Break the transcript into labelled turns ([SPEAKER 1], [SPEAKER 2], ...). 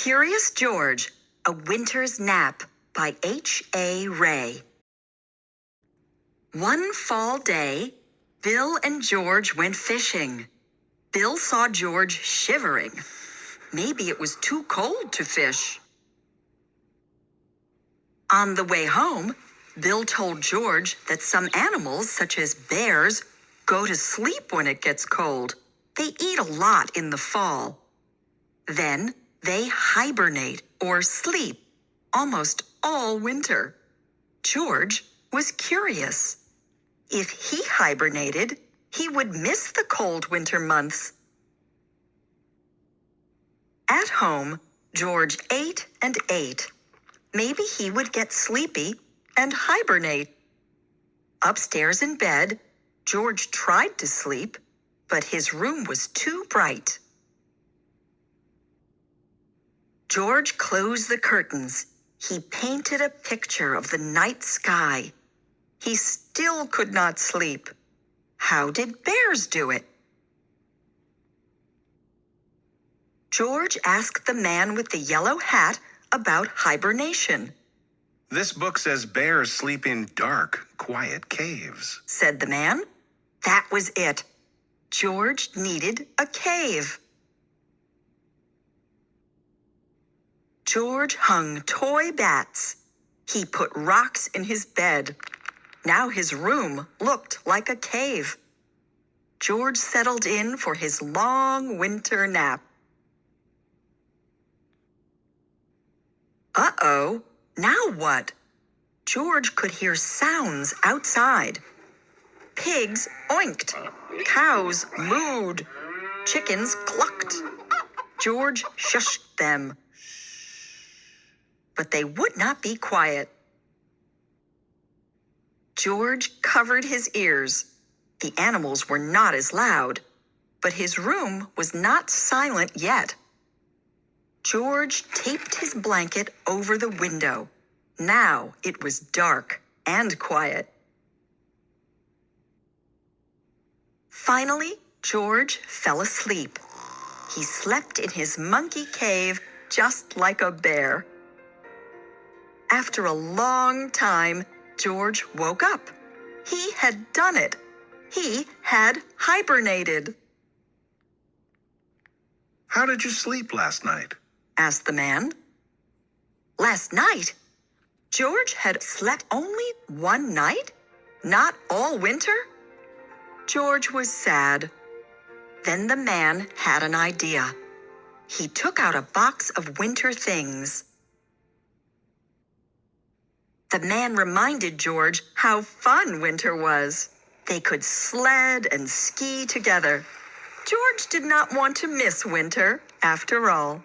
[SPEAKER 1] Curious George, A Winter's Nap by H.A. Ray. One fall day, Bill and George went fishing. Bill saw George shivering. Maybe it was too cold to fish. On the way home, Bill told George that some animals, such as bears, go to sleep when it gets cold. They eat a lot in the fall. Then they hibernate or sleep almost all winter. George was curious. If he hibernated, he would miss the cold winter months. At home, George ate and ate. Maybe he would get sleepy and hibernate. Upstairs in bed, George tried to sleep, but his room was too bright. George closed the curtains. He painted a picture of the night sky. He still could not sleep. How did bears do it? George asked the man with the yellow hat about hibernation.
[SPEAKER 2] This book says bears sleep in dark, quiet caves,
[SPEAKER 1] said the man. That was it. George needed a cave. George hung toy bats. He put rocks in his bed. Now his room looked like a cave. George settled in for his long winter nap. Uh-oh, now what? George could hear sounds outside. Pigs oinked. Cows mooed. Chickens clucked. George shushed them. But they would not be quiet. George covered his ears. The animals were not as loud, but his room was not silent yet. George taped his blanket over the window. Now it was dark and quiet. Finally, George fell asleep. He slept in his monkey cave just like a bear. After a long time, George woke up. He had done it. He had hibernated.
[SPEAKER 2] How did you sleep last night?
[SPEAKER 1] Asked the man. Last night? George had slept only one night? Not all winter? George was sad. Then the man had an idea. He took out a box of winter things. The man reminded George how fun winter was. They could sled and ski together. George did not want to miss winter, after all.